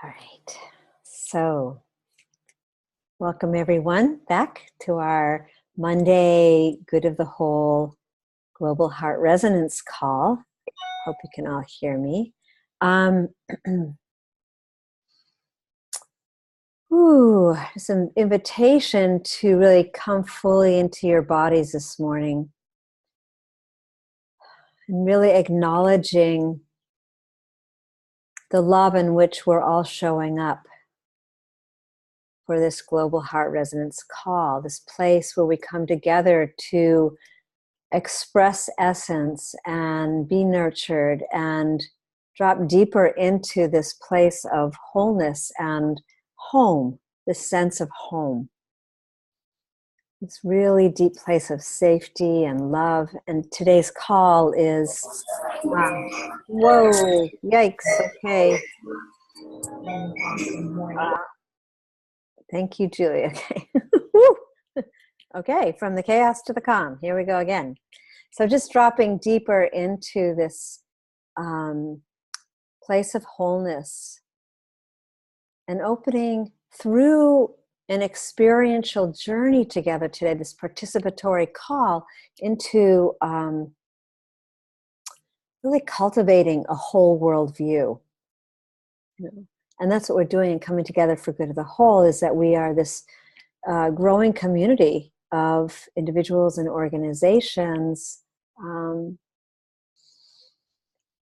All right. So, welcome everyone back to our Monday Good of the Whole Global Heart Resonance call. Hope you can all hear me. It's an invitation to really come fully into your bodies this morning and really acknowledging the love in which we're all showing up for this Global Heart Resonance call, this place where we come together to express essence and be nurtured and drop deeper into this place of wholeness and home, this sense of home. This really deep place of safety and love. And today's call is, whoa, yikes, okay. Thank you, Julie. Okay. Okay, from the chaos to the calm. Here we go again. So just dropping deeper into this place of wholeness and opening through an experiential journey together today, this participatory call into really cultivating a whole worldview. And that's what we're doing in coming together for good of the whole, is that we are this growing community of individuals and organizations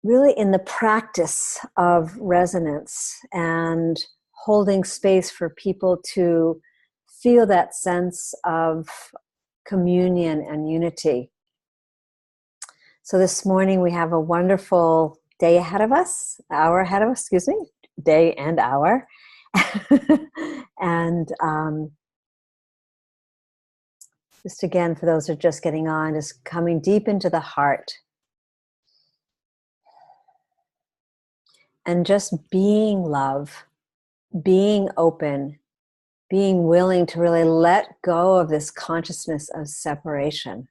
really in the practice of resonance and holding space for people to feel that sense of communion and unity. So this morning we have a wonderful day ahead of us, hour ahead of us, excuse me, day and hour. And just again, for those who are just getting on, just coming deep into the heart. And just being love, being open, being willing to really let go of this consciousness of separation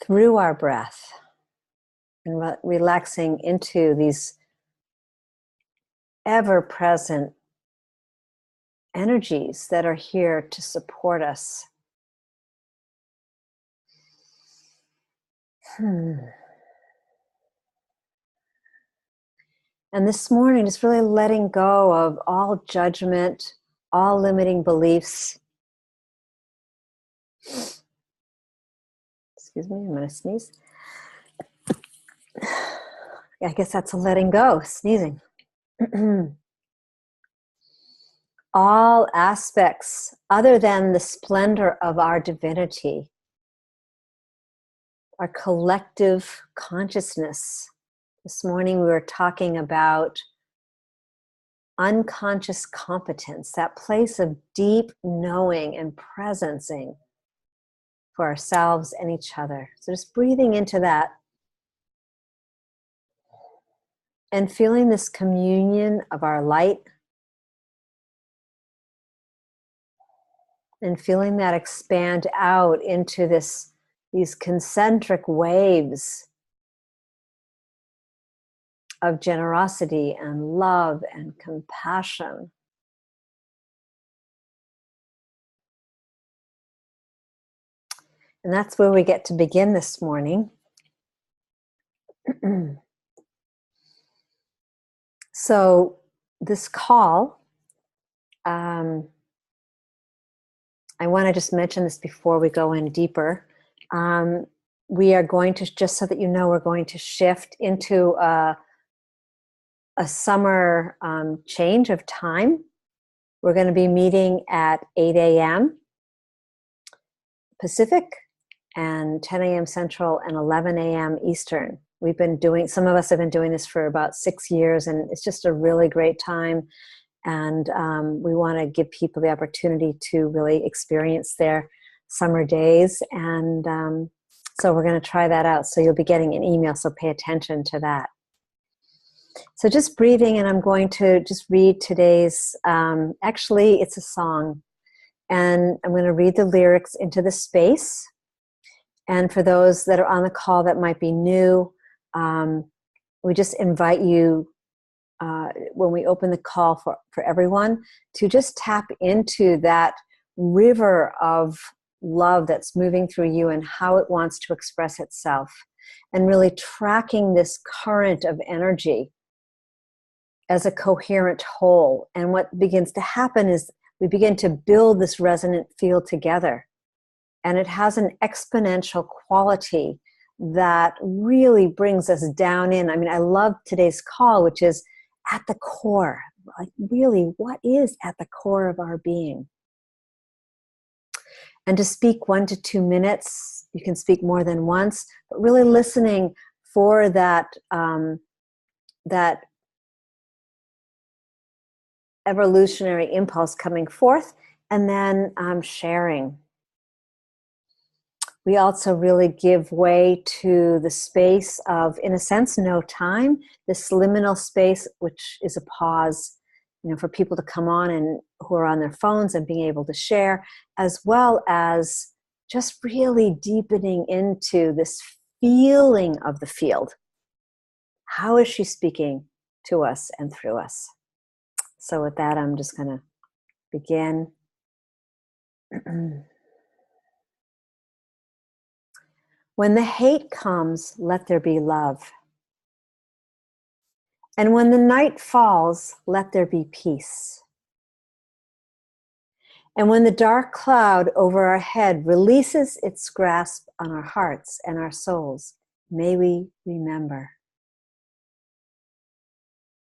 through our breath and relaxing into these ever-present energies that are here to support us. And this morning, just really letting go of all judgment, all limiting beliefs. Excuse me, I'm going to sneeze. I guess that's a letting go, sneezing. All aspects other than the splendor of our divinity, our collective consciousness. This morning we were talking about unconscious competence, that place of deep knowing and presencing for ourselves and each other. So just breathing into that and feeling this communion of our light and feeling that expand out into these concentric waves of generosity and love and compassion. And that's where we get to begin this morning. So this call, I want to just mention this before we go in deeper. We are going to, just so that you know, we're going to shift into a summer change of time. We're going to be meeting at 8 a.m. Pacific and 10 a.m. Central and 11 a.m. Eastern. We've been doing, some of us have been doing this for about 6 years, and it's just a really great time. And we want to give people the opportunity to really experience their summer days. And so we're going to try that out. So you'll be getting an email, so pay attention to that. So just breathing, and I'm going to just read today's, actually it's a song. And I'm going to read the lyrics into the space. And for those that are on the call that might be new, we just invite you, when we open the call for everyone, to just tap into that river of love that's moving through you and how it wants to express itself, and really tracking this current of energy as a coherent whole. And what begins to happen is we begin to build this resonant field together, and it has an exponential quality that really brings us down in. I mean, I love today's call, which is at the core. Like, really, what is at the core of our being? And to speak 1 to 2 minutes, you can speak more than once, but really listening for that, that evolutionary impulse coming forth, and then sharing. We also really give way to the space of, in a sense, no time, this liminal space, which is a pause, for people to come on and who are on their phones and being able to share, as well as just really deepening into this feeling of the field. How is she speaking to us and through us? So with that, I'm just going to begin. When the hate comes, let there be love. And when the night falls, let there be peace. And when the dark cloud over our head releases its grasp on our hearts and our souls, may we remember.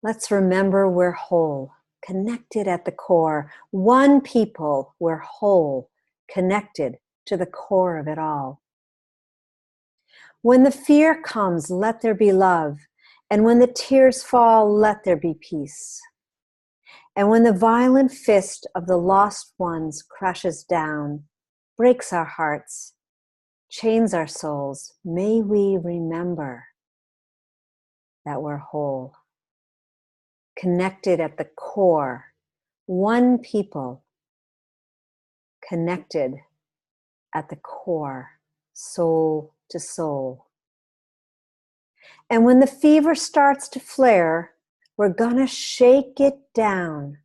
Let's remember we're whole, connected at the core. One people, we're whole, connected to the core of it all. When the fear comes, let there be love. And when the tears fall, let there be peace. And when the violent fist of the lost ones crashes down, breaks our hearts, chains our souls, may we remember that we're whole, connected at the core, one people, connected at the core, soul to soul. And when the fever starts to flare, we're gonna shake it down.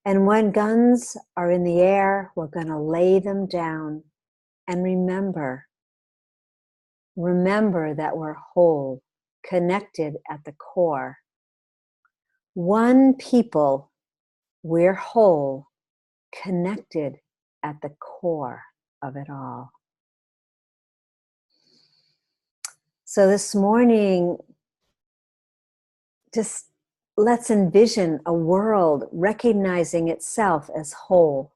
And when guns are in the air, we're gonna lay them down. And remember that we're whole, connected at the core. One people, we're whole, connected at the core of it all. So this morning, just let's envision a world recognizing itself as whole,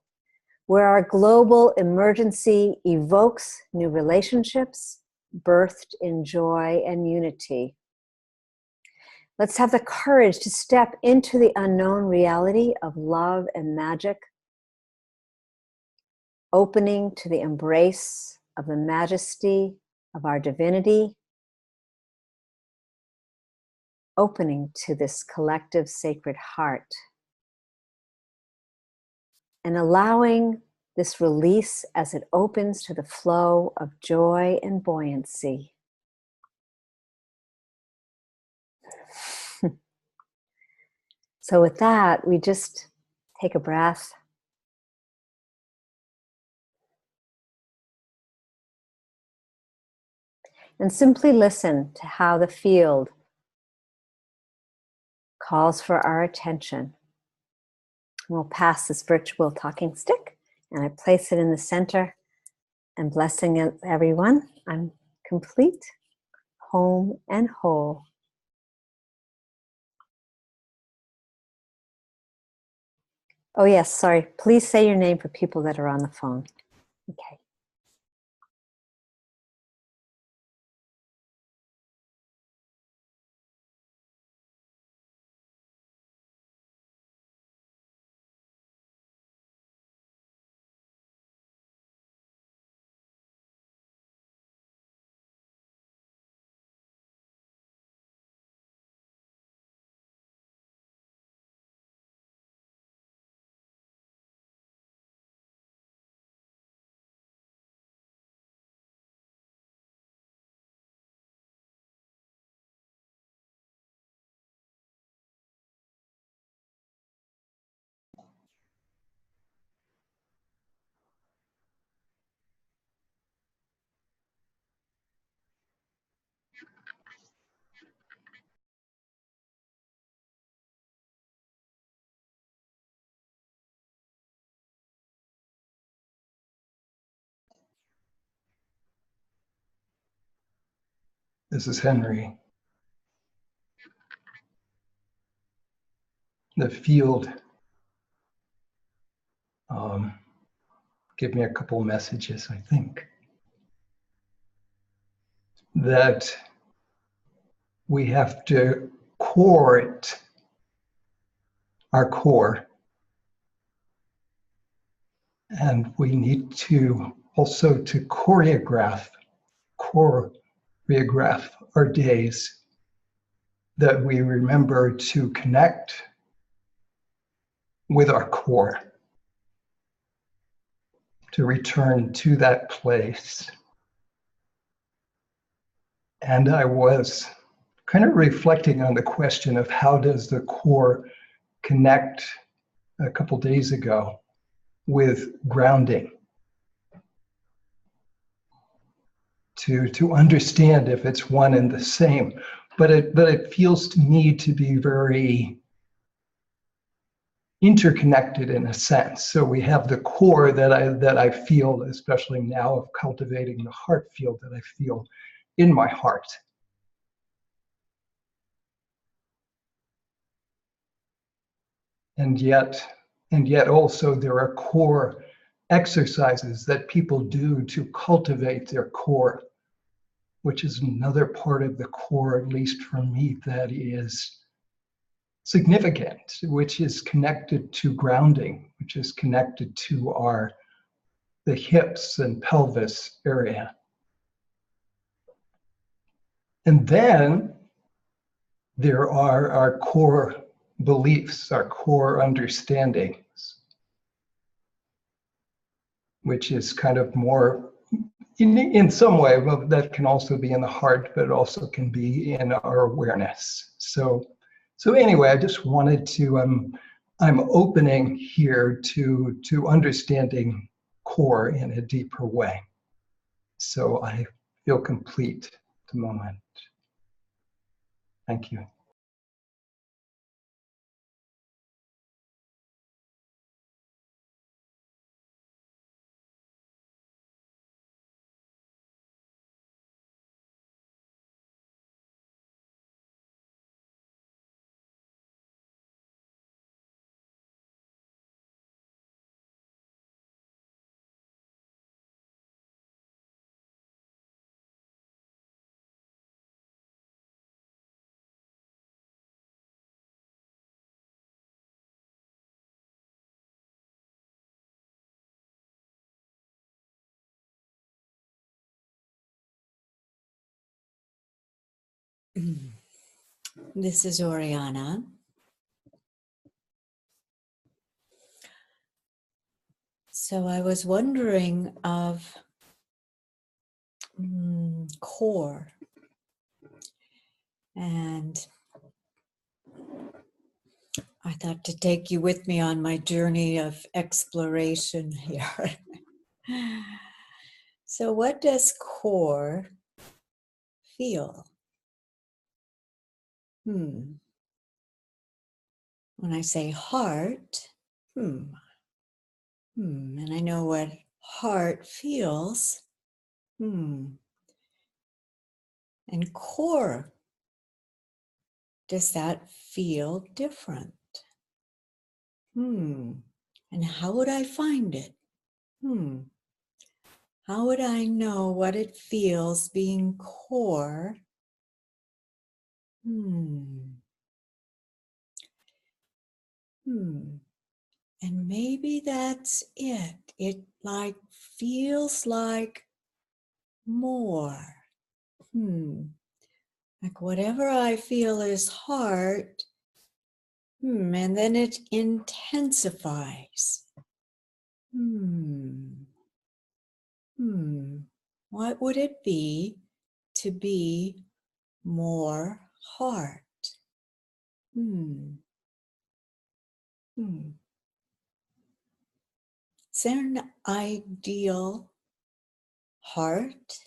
where our global emergency evokes new relationships, birthed in joy and unity. Let's have the courage to step into the unknown reality of love and magic, opening to the embrace of the majesty of our divinity, opening to this collective sacred heart, and allowing this release as it opens to the flow of joy and buoyancy. So with that, we just take a breath. And simply listen to how the field calls for our attention. We'll pass this virtual talking stick, and I place it in the center, and blessing everyone. I'm complete, home, and whole. Oh yes, sorry. Please say your name for people that are on the phone. Okay. This is Henry. The field give me a couple messages, I think. That we have to core it, our core. And we need to also to choreograph our days, that we remember to connect with our core, to return to that place. And I was kind of reflecting on the question of how does the core connect a couple days ago with grounding, to understand if it's one and the same. But it feels to me to be very interconnected in a sense. So we have the core that I feel, especially now of cultivating the heart field that I feel in my heart. And yet also there are core exercises that people do to cultivate their core, which is another part of the core, at least for me, that is significant, which is connected to grounding, which is connected to the hips and pelvis area. And then there are our core beliefs, our core understandings, which is kind of more in some way, well, that can also be in the heart, but it also can be in our awareness. So anyway, I just wanted to, I'm opening here to understanding core in a deeper way. So I feel complete at the moment. Thank you. This is Oriana. So I was wondering of core, and I thought to take you with me on my journey of exploration here. So what does core feel? When I say heart, and I know what heart feels, and core, does that feel different? And how would I find it? How would I know what it feels being core? And maybe that's it. It like feels like more. Like whatever I feel is heart, and then it intensifies. What would it be to be more heart? Is there an ideal heart?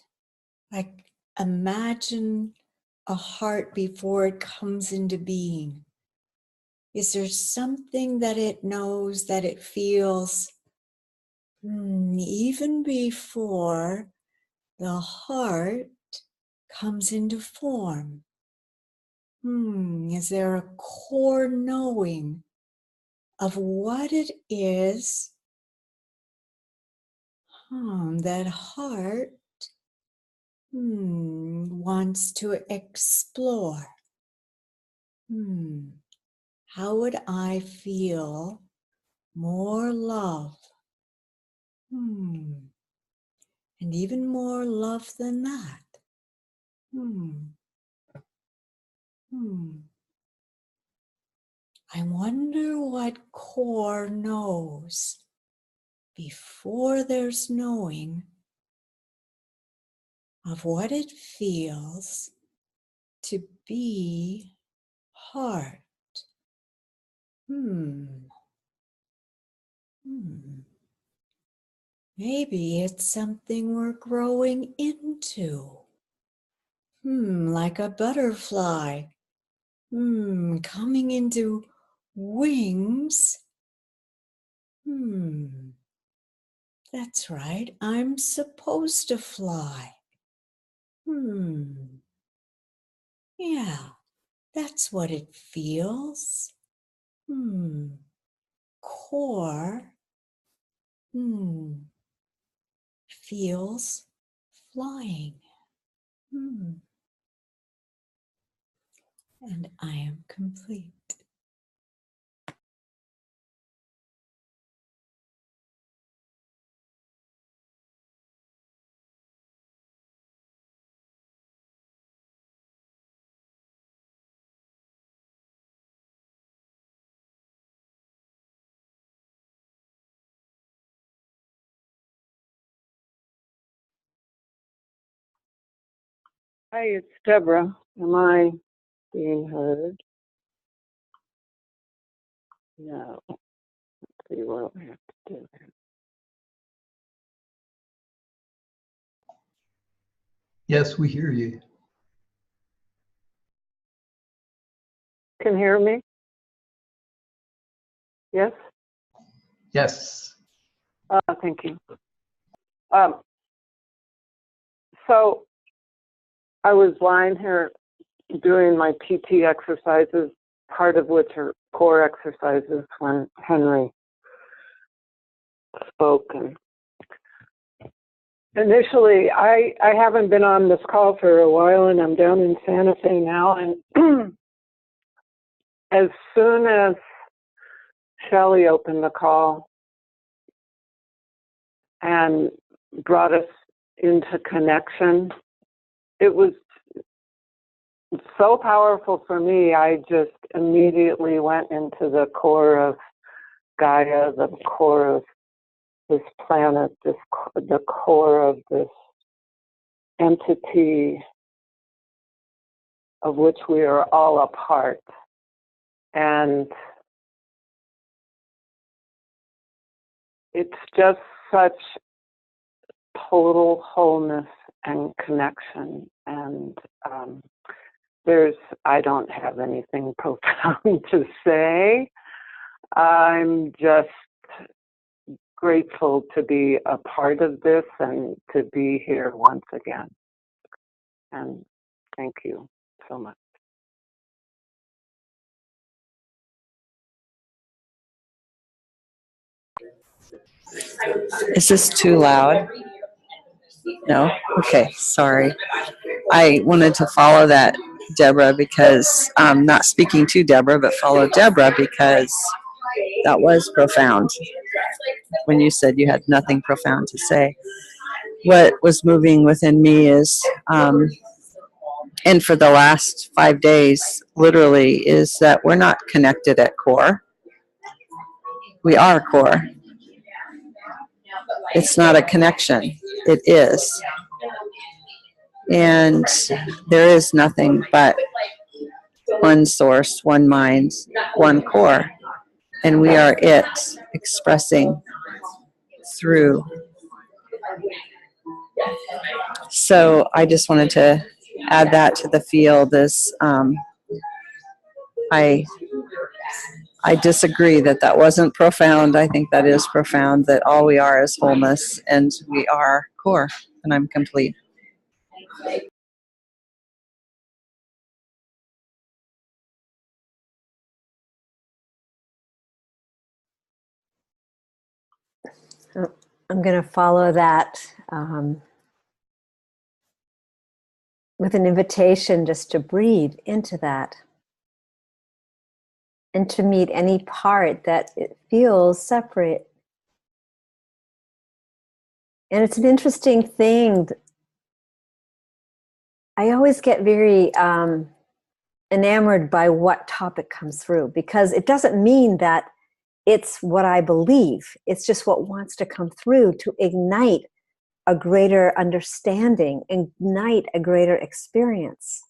Like imagine a heart before it comes into being. Is there something that it knows, that it feels even before the heart comes into form. Is there a core knowing of what it is that heart wants to explore? How would I feel more love? And even more love than that. I wonder what core knows before there's knowing of what it feels to be heart. Maybe it's something we're growing into. Like a butterfly. Coming into wings. That's right, I'm supposed to fly. Yeah, that's what it feels. Core. Feels flying. And I am complete. Hi, it's Deborah. Am I being heard? No. Let's see what I have to do here. Yes, we hear you. Can you hear me? Yes? Yes. Thank you. So I was lying here doing my PT exercises, part of which are core exercises, when Henry spoke. And initially, I haven't been on this call for a while, and I'm down in Santa Fe now. And as soon as Shelley opened the call and brought us into connection, it was so powerful for me. I just immediately went into the core of Gaia, the core of this planet, the core of this entity of which we are all a part. And it's just such total wholeness and connection. And I don't have anything profound to say. I'm just grateful to be a part of this and to be here once again. And thank you so much. Is this too loud? No? Okay, sorry. I wanted to follow that, Deborah, because I'm not speaking to Deborah, but follow Deborah because that was profound when you said you had nothing profound to say. What was moving within me is, and for the last 5 days, literally, is that we're not connected at core. We are core. It's not a connection. It is. And there is nothing but one source, one mind, one core. And we are it expressing through. So I just wanted to add that to the field as I disagree that wasn't profound. I think that is profound, that all we are is wholeness and we are core, and I'm complete. I'm going to follow that with an invitation just to breathe into that and to meet any part that it feels separate. And it's an interesting thing. I always get very enamored by what topic comes through, because it doesn't mean that it's what I believe. It's just what wants to come through to ignite a greater understanding, ignite a greater experience.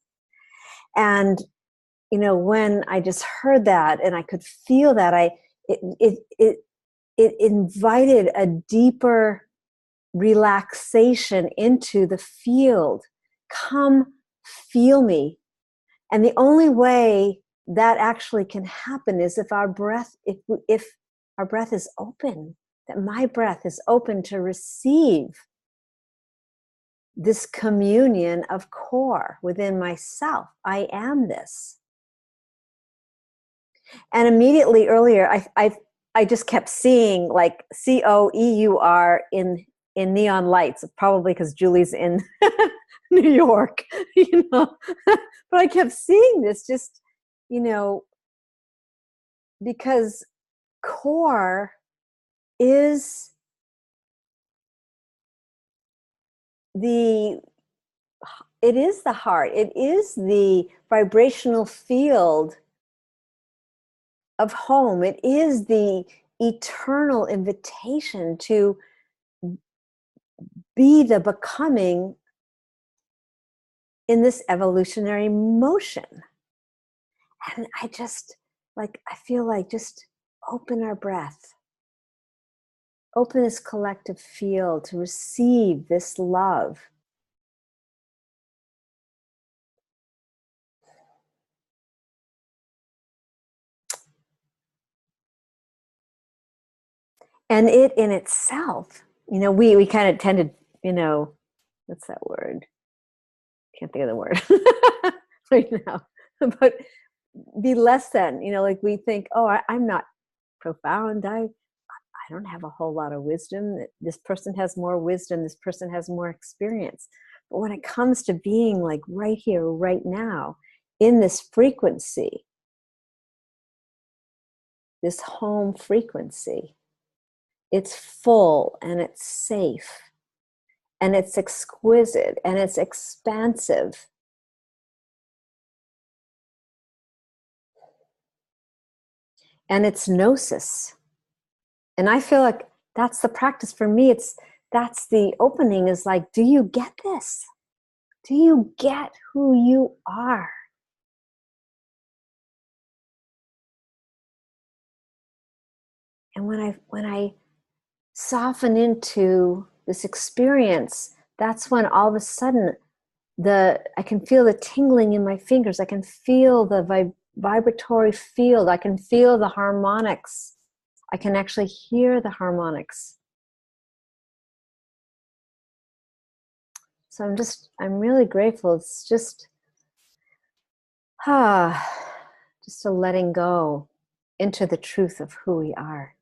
And, you know, when I just heard that and I could feel that, it invited a deeper relaxation into the field. Come feel me. And the only way that actually can happen is if our breath, if our breath is open, that my breath is open to receive this communion of core within myself. I am this. And immediately earlier, I just kept seeing like COEUR in neon lights, probably because Julie's in New York, you know. But I kept seeing this just, you know, because core is the heart. It is the vibrational field of home. It is the eternal invitation to be the becoming in this evolutionary motion. And I feel like just open our breath, open this collective field to receive this love. And it in itself, you know, we kind of tend to, you know, what's that word? Can't think of the word right now. But be less than, you know, like we think, oh, I'm not profound. I don't have a whole lot of wisdom. This person has more wisdom. This person has more experience. But when it comes to being like right here, right now, in this frequency, this home frequency, it's full and it's safe and it's exquisite and it's expansive. And it's gnosis. And I feel like that's the practice for me. That's the opening, is like, do you get this? Do you get who you are? And when I soften into this experience, that's when all of a sudden I can feel the tingling in my fingers. I can feel the vibratory field. I can feel the harmonics. I can actually hear the harmonics. So I'm really grateful. It's just a letting go into the truth of who we are.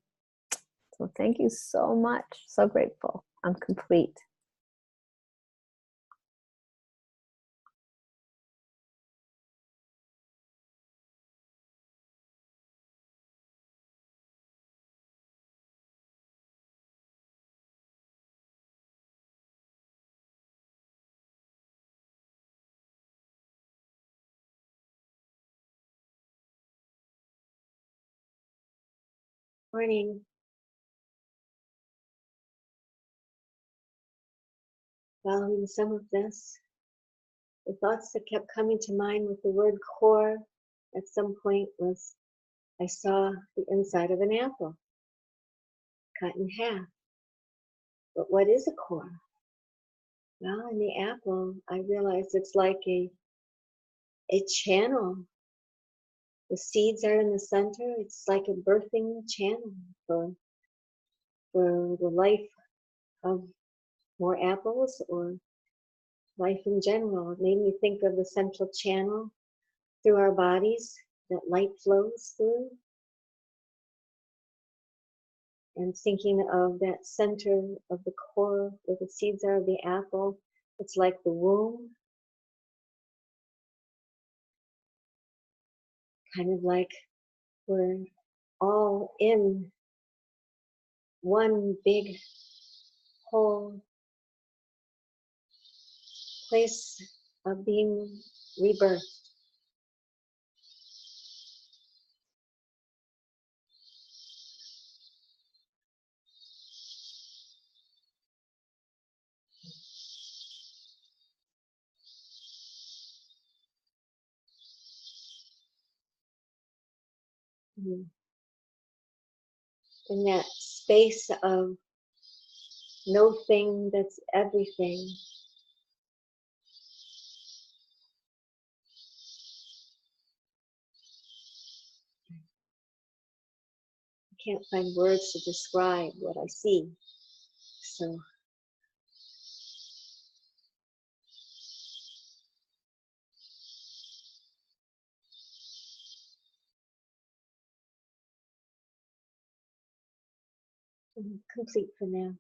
So thank you so much. So grateful. I'm complete. Morning. Following some of this, the thoughts that kept coming to mind with the word core at some point was, I saw the inside of an apple cut in half. But what is a core? Well, in the apple, I realized it's like a channel. The seeds are in the center. It's like a birthing channel for the life of more apples or life in general. It made me think of the central channel through our bodies that light flows through. and thinking of that center of the core where the seeds are of the apple. It's like the womb, kind of like we're all in one big whole place of being rebirthed. In that space of no thing that's everything. I can't find words to describe what I see. So I'm complete for now.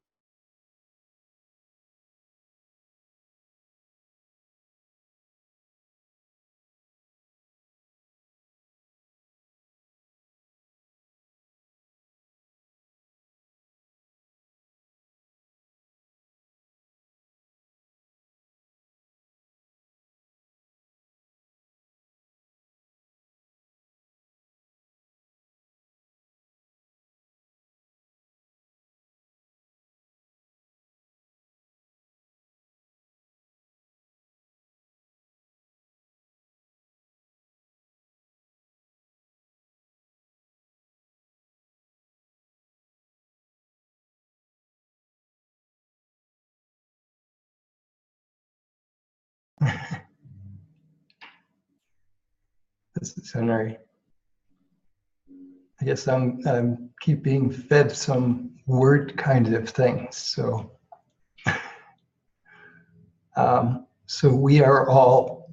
This is Henry. I guess I'm keep being fed some word kind of things. So we are all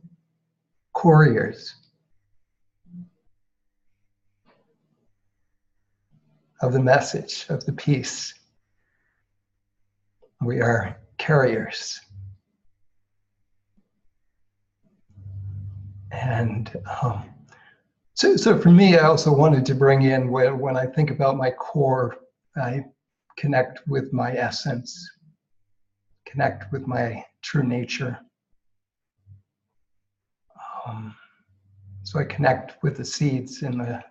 couriers of the message, of the peace. We are carriers. And so for me, I also wanted to bring in, when I think about my core, I connect with my essence, connect with my true nature. So I connect with the seeds in the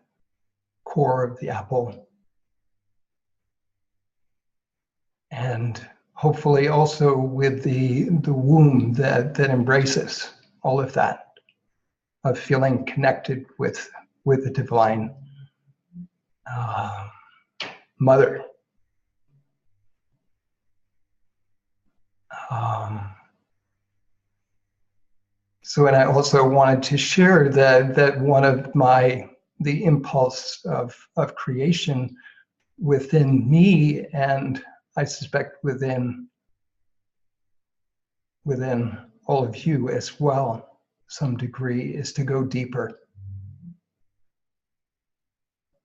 core of the apple. And hopefully also with the womb that embraces all of that, of feeling connected with the divine mother. So, and I also wanted to share that one of the impulse of creation within me, and I suspect within all of you as well, some degree, is to go deeper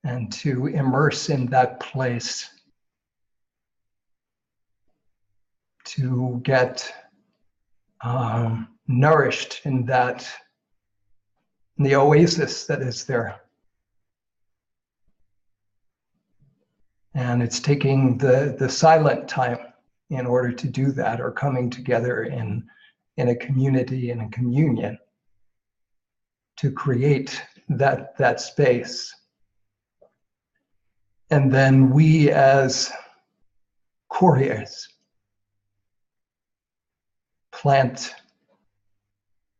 and to immerse in that place, to get nourished in the oasis that is there. And it's taking the silent time in order to do that, or coming together in a community, in a communion, to create that space. And then we as couriers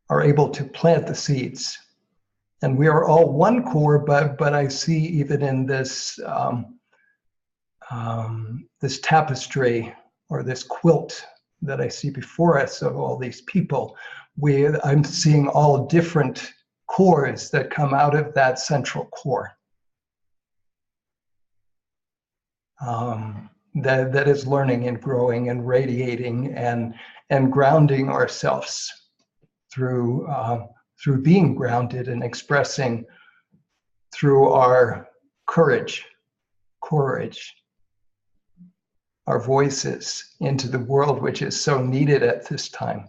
are able to plant the seeds. And we are all one core, but I see even in this this tapestry, or this quilt that I see before us of all these people, I'm seeing all different cores that come out of that central core. That is learning and growing and radiating and grounding ourselves through being grounded and expressing through our courage, our voices into the world, which is so needed at this time.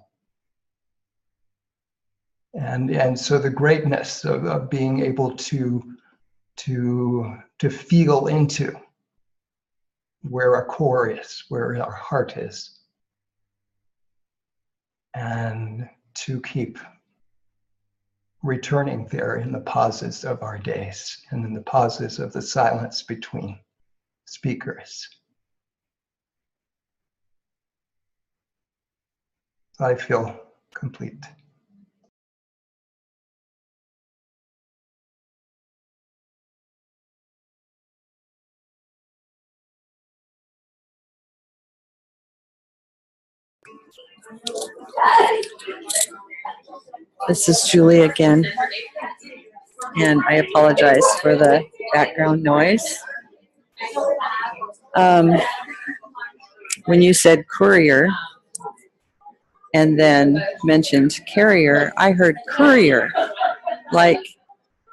And so the greatness of being able to feel into where our core is, where our heart is, and to keep returning there in the pauses of our days and in the pauses of the silence between speakers. I feel complete. This is Julie again, and I apologize for the background noise. When you said courier and then mentioned carrier, I heard courier, like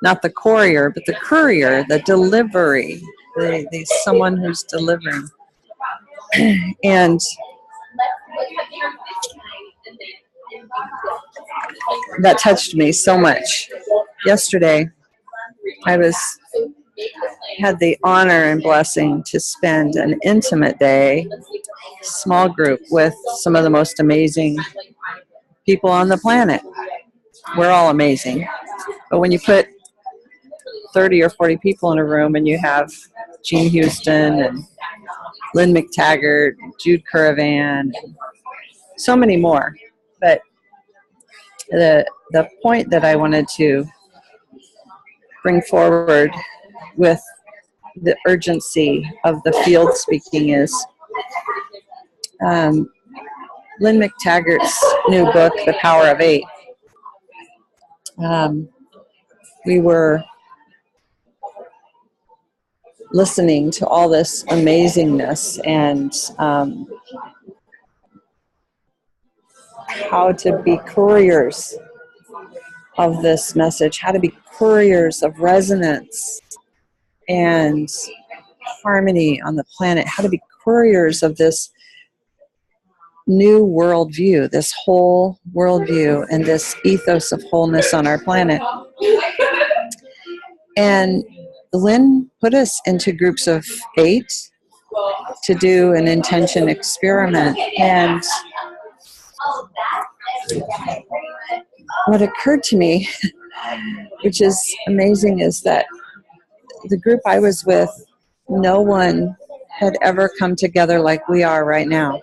not the courier, but the courier, the delivery, the someone who's delivering. And that touched me so much. Yesterday, I had the honor and blessing to spend an intimate day, small group, with some of the most amazing people on the planet. We're all amazing. But when you put 30 or 40 people in a room and you have Jean Houston and Lynn McTaggart, Jude Currivan, so many more. But the point that I wanted to bring forward with the urgency of the field speaking is Lynn McTaggart's new book, The Power of Eight. We were listening to all this amazingness and how to be couriers of this message, how to be couriers of resonance and harmony on the planet, how to be couriers of this new worldview, this whole worldview, and this ethos of wholeness on our planet. And Lynn put us into groups of 8 to do an intention experiment. And what occurred to me, which is amazing, is that the group I was with, no one had ever come together like we are right now.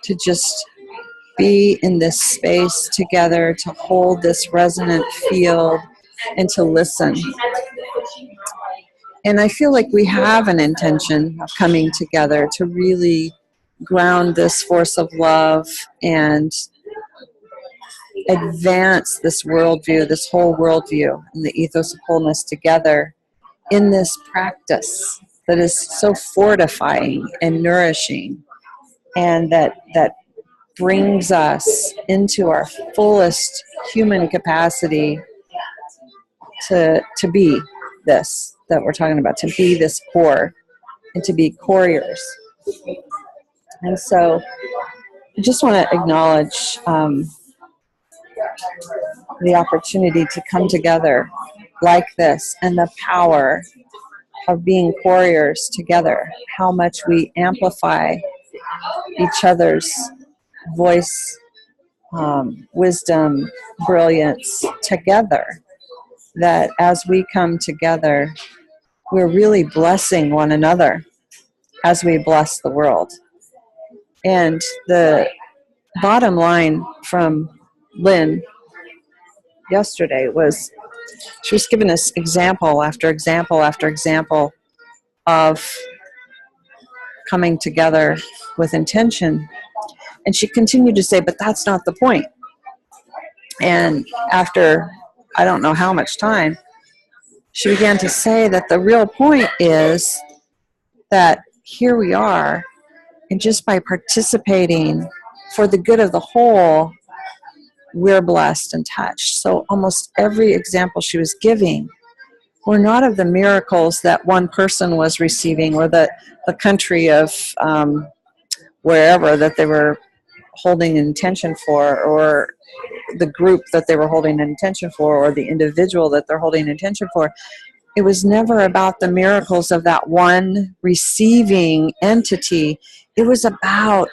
To just be in this space together, to hold this resonant field, and to listen. And I feel like we have an intention of coming together to really ground this force of love and advance this worldview, this whole worldview, and the ethos of wholeness together in this practice that is so fortifying and nourishing, and that brings us into our fullest human capacity to be this that we're talking about, to be this core and to be couriers. And so I just want to acknowledge the opportunity to come together like this, and the power of being couriers together, how much we amplify each other's voice, wisdom, brilliance together, that as we come together, we're really blessing one another as we bless the world. And the bottom line from Lynn yesterday was, she was giving us example after example after example of coming together with intention. And she continued to say, but that's not the point. And after I don't know how much time, she began to say that the real point is that here we are, and just by participating for the good of the whole, we're blessed and touched. So almost every example she was giving were not of the miracles that one person was receiving, or the the country of wherever that they were holding an intention for, or the group that they were holding an intention for, or the individual that they're holding an intention for. It was never about the miracles of that one receiving entity. It was about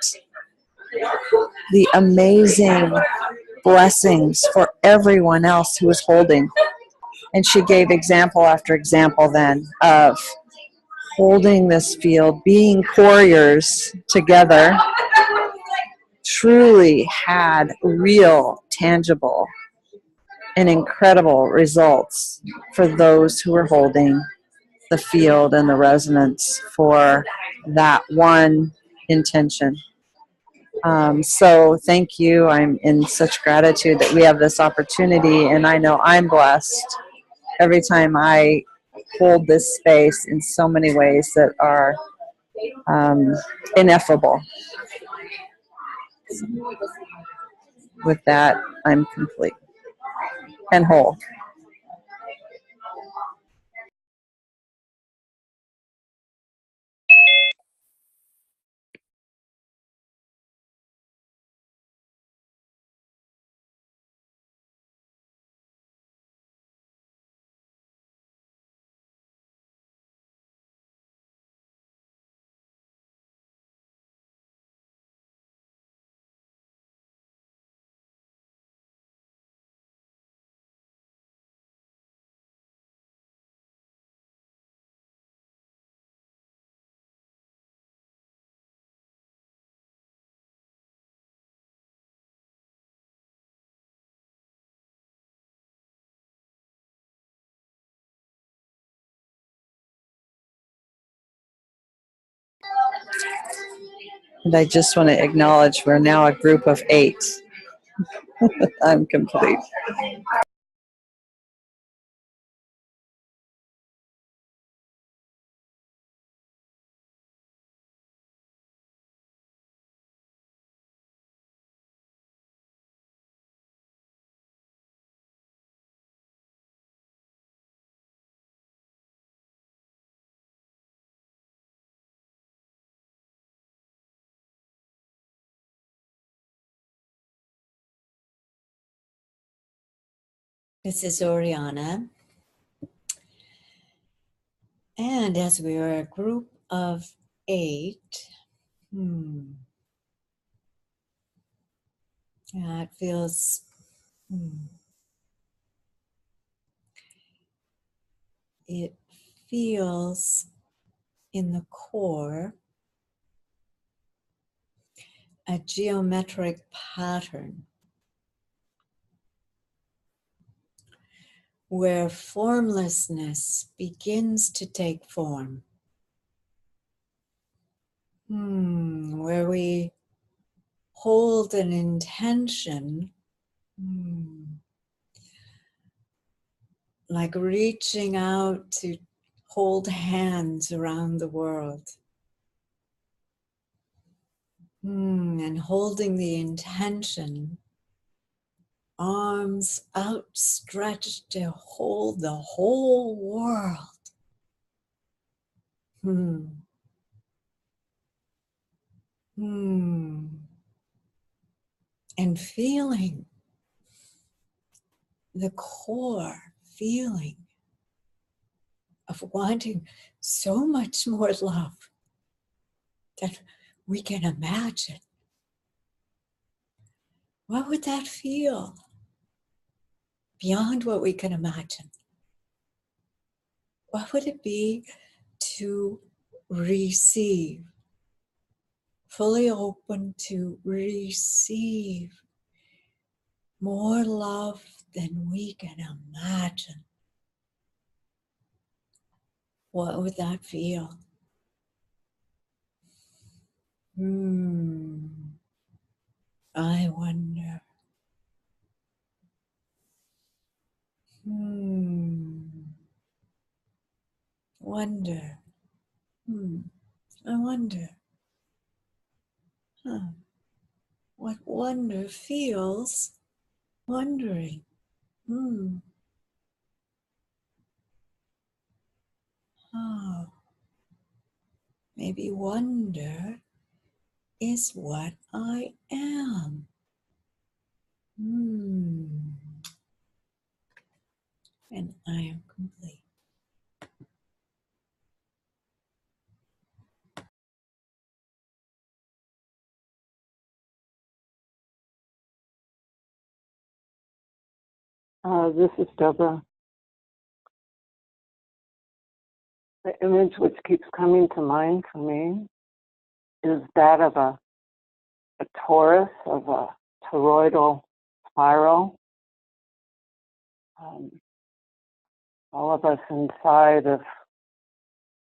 the amazing blessings for everyone else who was holding. And she gave example after example then of holding this field, being couriers together, truly had real, tangible, and incredible results for those who were holding the field and the resonance for that one intention. So thank you. I'm in such gratitude that we have this opportunity, and I know I'm blessed every time I hold this space in so many ways that are ineffable. With that, I'm complete and whole. And I just want to acknowledge we're now a group of 8. I'm complete. This is Oriana. And as we are a group of 8, yeah, it feels, it feels in the core a geometric pattern where formlessness begins to take form. Where we hold an intention, like reaching out to hold hands around the world. And holding the intention, arms outstretched to hold the whole world. And feeling the core feeling of wanting so much more love than we can imagine. What would that feel beyond what we can imagine? What would it be to receive, fully open to receive more love than we can imagine? What would that feel? I wonder. Wonder. I wonder. What wonder feels wondering. Maybe wonder is what I am. And I am complete. This is Deborah. The image which keeps coming to mind for me is that of a torus, of a toroidal spiral. All of us inside of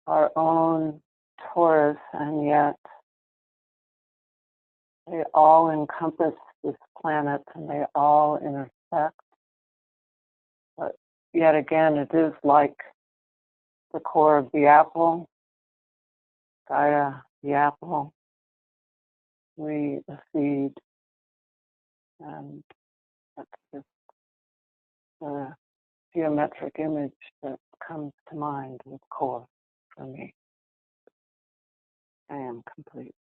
our own torus, and yet they all encompass this planet and they all intersect. But yet again, it is like the core of the apple, Gaia, the apple, we, the seed, and that's just the geometric image that comes to mind with core for me. I am complete.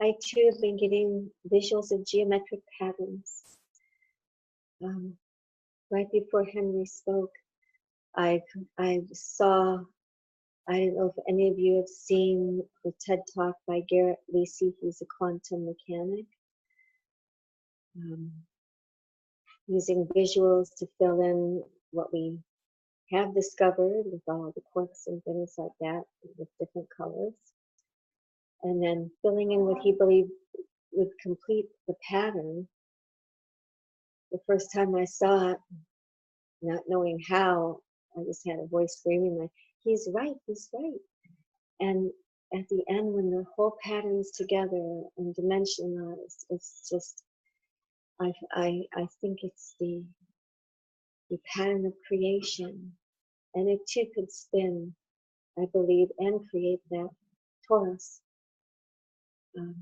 I too have been getting visuals of geometric patterns. Right before Henry spoke, I saw, I don't know if any of you have seen the TED Talk by Garrett Lacey. He's a quantum mechanic. Using visuals to fill in what we have discovered with all the quarks and things like that with different colors. And then filling in what he believed would complete the pattern. The first time I saw it, not knowing how, I just had a voice screaming like, he's right, he's right. And at the end, when the whole pattern's together and dimensionalized, it's just, I think it's the pattern of creation. And it too could spin, I believe, and create that torus. And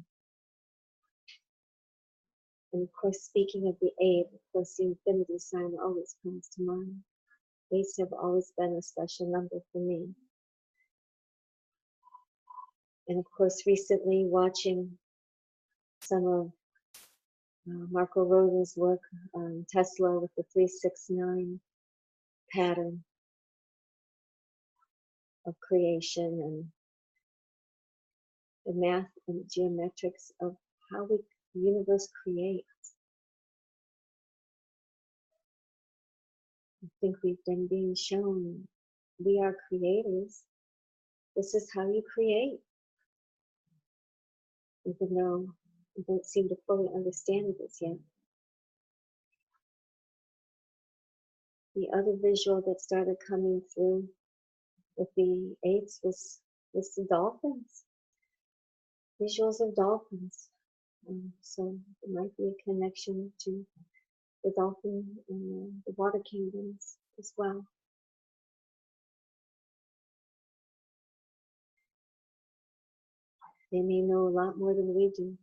of course, speaking of the 8, of course, the infinity sign always comes to mind. 8s have always been a special number for me. And of course, recently watching some of Marco Rosen's work on Tesla with the 369 pattern of creation and the math and geometrics of how the universe creates. I think we've been being shown we are creators. This is how you create. Even though we don't seem to fully understand this yet. The other visual that started coming through with the 8s was the dolphins. Visuals of dolphins. So there might be a connection to the dolphin and the water kingdoms as well. They may know a lot more than we do.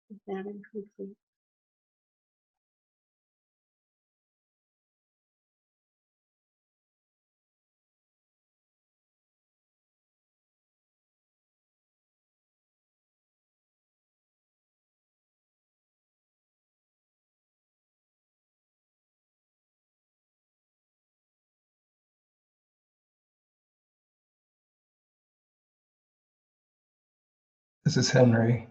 With that, I'm complete. This is Henry.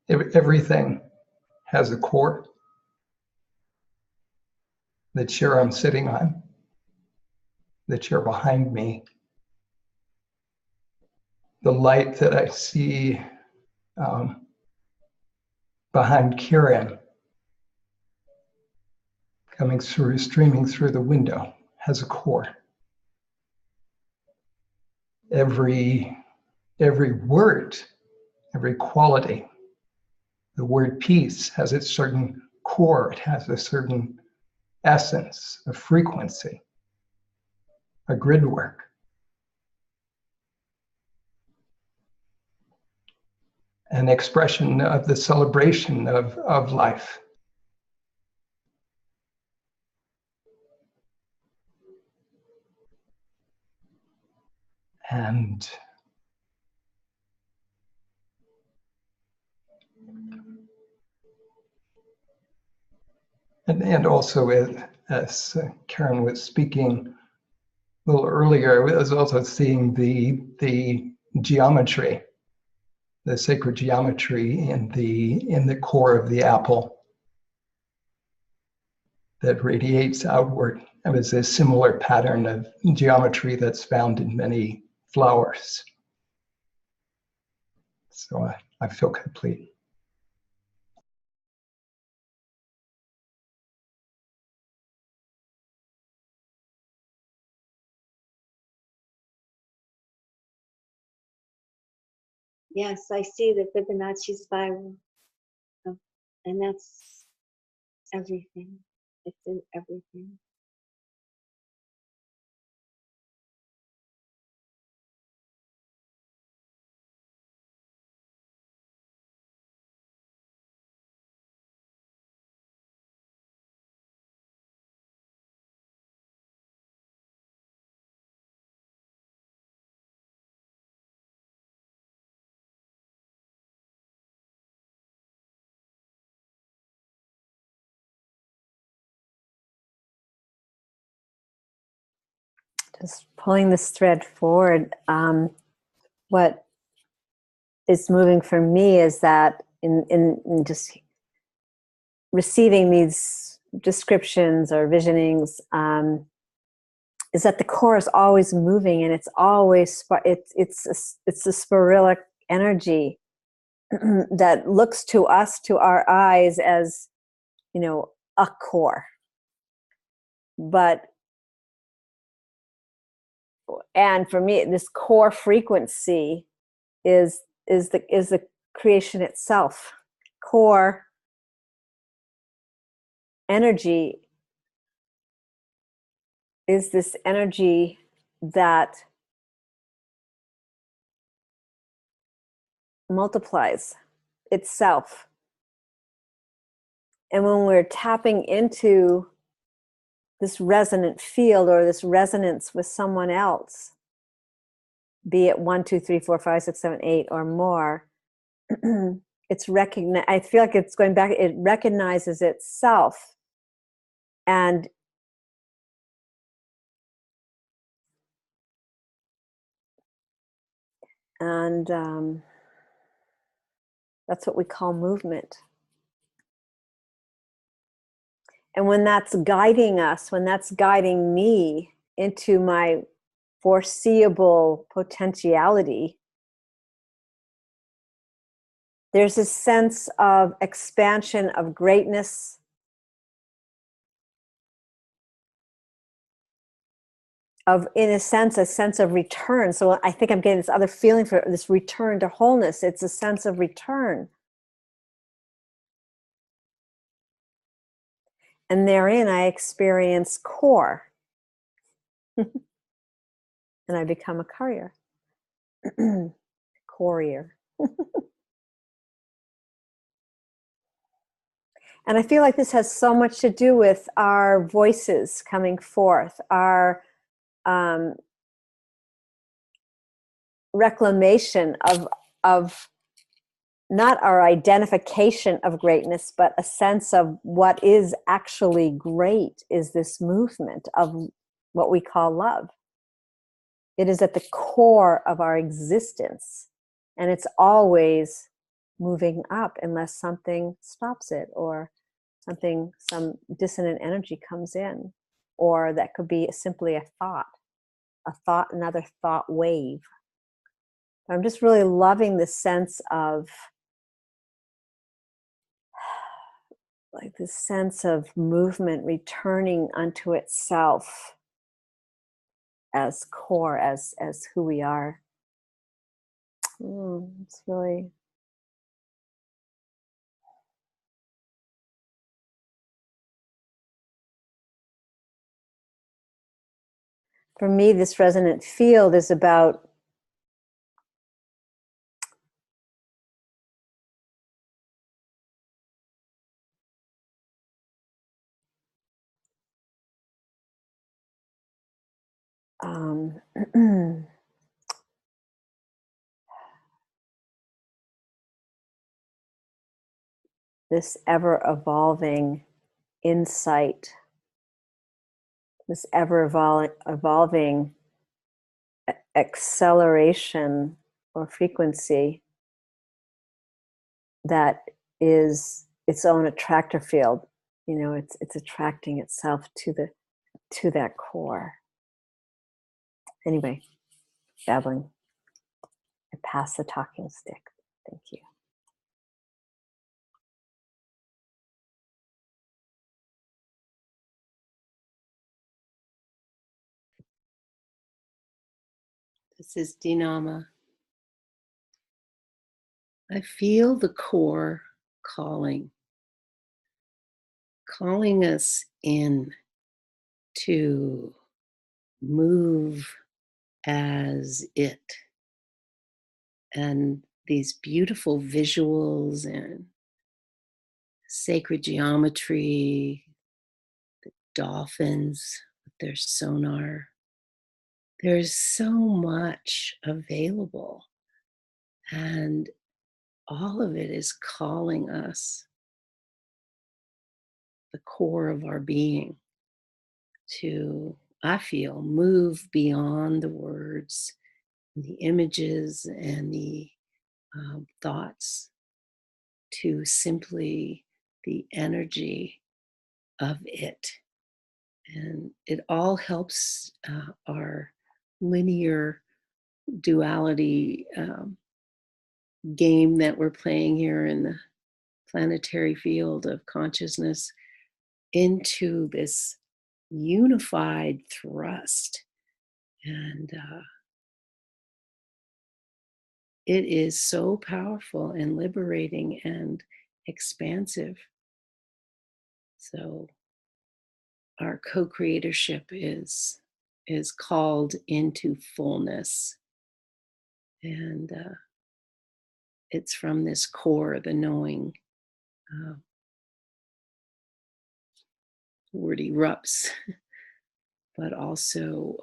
Everything has a core. The chair I'm sitting on, the chair behind me, the light that I see behind Kieran, coming through, streaming through the window, has a core. Every word, every quality, the word peace has its certain core. It has a certain essence, a frequency, a grid work. An expression of the celebration of life. And also, as Karen was speaking a little earlier, I was also seeing the geometry, the sacred geometry in the core of the apple that radiates outward. It was a similar pattern of geometry that's found in many flowers. So I feel complete. Yes, I see the Fibonacci spiral, and that's everything. It's in everything. Just pulling this thread forward, what is moving for me is that in just receiving these descriptions or visionings, is that the core is always moving, and it's always it's a spiralic energy that looks to us, to our eyes, as, you know, a core. But and for me, this core frequency is the creation itself. Core energy is this energy that multiplies itself. And when we're tapping into this resonant field or this resonance with someone else, be it 1, 2, 3, 4, 5, 6, 7, 8 or more, it's I feel like it's going back, it recognizes itself. And that's what we call movement. And when that's guiding us, when that's guiding me into my foreseeable potentiality, there's a sense of expansion, of greatness, of, in a sense of return. So I think I'm getting this other feeling for this return to wholeness. It's a sense of return. And therein I experience core. And I become a courier. Courier. And I feel like this has so much to do with our voices coming forth, our reclamation of not our identification of greatness, but a sense of what is actually great is this movement of what we call love. It is at the core of our existence, and it's always moving up unless something stops it, or some dissonant energy comes in, or that could be simply a thought, another thought wave. I'm just really loving the sense of like this sense of movement returning unto itself as core, as who we are. It's really, for me, this resonant field is about this ever evolving insight, this ever evolving acceleration or frequency that is its own attractor field. You know, it's attracting itself to that core. Anyway, babbling. I pass the talking stick. Thank you. This is Dinahma. I feel the core calling us in to move as it. And these beautiful visuals and sacred geometry, the dolphins with their sonar. There's so much available, and all of it is calling us, the core of our being, to, I feel, move beyond the words, the images, and the thoughts, to simply the energy of it. And it all helps our linear duality game that we're playing here in the planetary field of consciousness into this unified thrust. And it is so powerful and liberating and expansive. So our co-creatorship is called into fullness. And it's from this core, the knowing. Word erupts, but also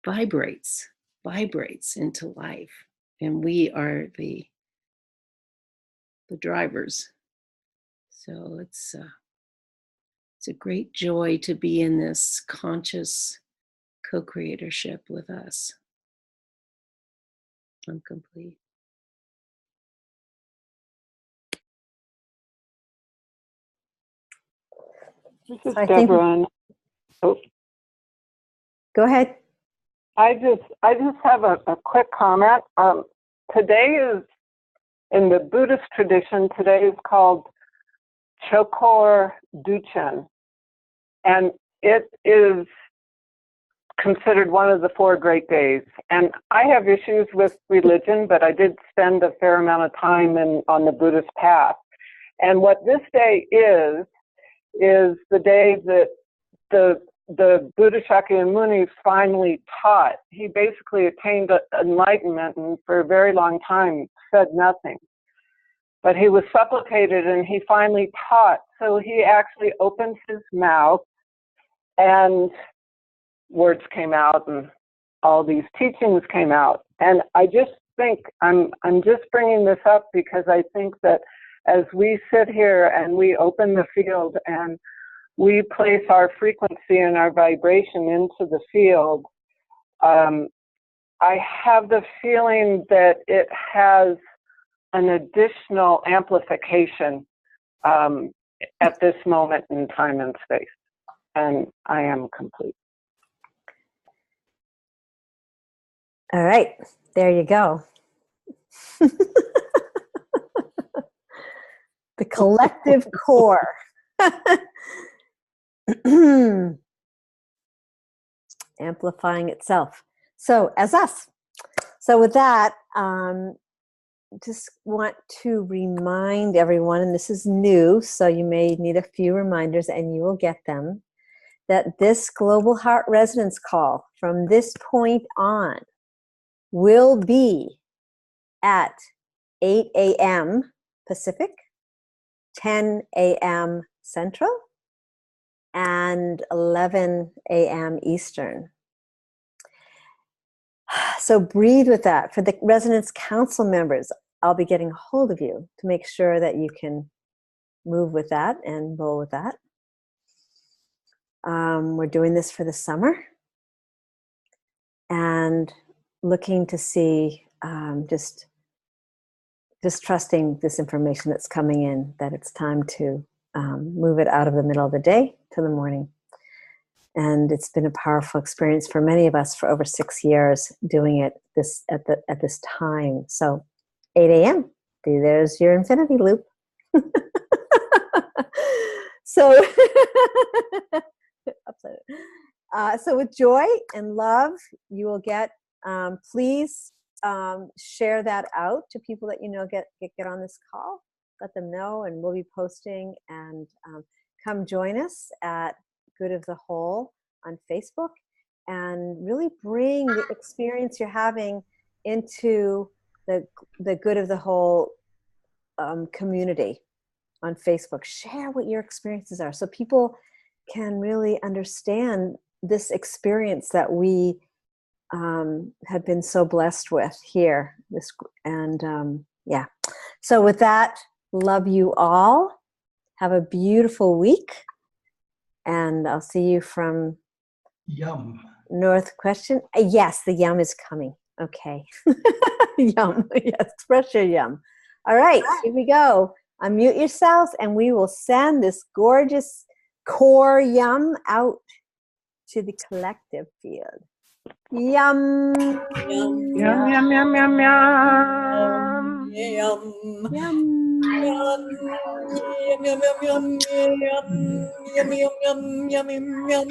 vibrates into life. And we are the drivers. So it's a great joy to be in this conscious co-creatorship with us. I'm complete. This is I Deborah. think, go ahead. I just have a quick comment. Today is, in the Buddhist tradition, today is called Chokor Duchen, and it is considered one of the 4 great days. And I have issues with religion, but I did spend a fair amount of time on the Buddhist path. And what this day is the day that the Buddha Shakyamuni finally taught. He basically attained enlightenment and for a very long time said nothing. But he was supplicated and he finally taught. So he actually opened his mouth and words came out and all these teachings came out. And I just think, I'm just bringing this up because I think that as we sit here and we open the field and we place our frequency and our vibration into the field, I have the feeling that it has an additional amplification at this moment in time and space. And I am complete. All right, there you go. The collective core. Amplifying itself. So as us. So with that, just want to remind everyone, and this is new, so you may need a few reminders and you will get them, that this Global Heart Resonance call from this point on will be at 8 a.m. Pacific, 10 a.m. Central, and 11 a.m. Eastern. So breathe with that. For the Resonance Council members, I'll be getting a hold of you to make sure that you can move with that and roll with that. We're doing this for the summer and looking to see, just trusting this information that's coming in, that it's time to move it out of the middle of the day to the morning. And it's been a powerful experience for many of us for over 6 years doing it at this time. So 8 a.m. There's your infinity loop. So so with joy and love, you will get. Please share that out to people that you know get on this call. Let them know, and we'll be posting. And come join us at Good of the Whole on Facebook, and really bring the experience you're having into the Good of the Whole community on Facebook. Share what your experiences are so people can really understand this experience that we have been so blessed with here. Yeah. So with that, love you all. Have a beautiful week. And I'll see you from Yum. North Question. Yes, the yum is coming. Okay. Yum. Yes, express your yum. All right, here we go. Unmute yourselves and we will send this gorgeous core yum out to the collective field. Yum. Yum, Yum, yum, yum, yum, yum. yum, Yum. yum, yum, yum, yum, yum, yum, yum, yum, yum, yum.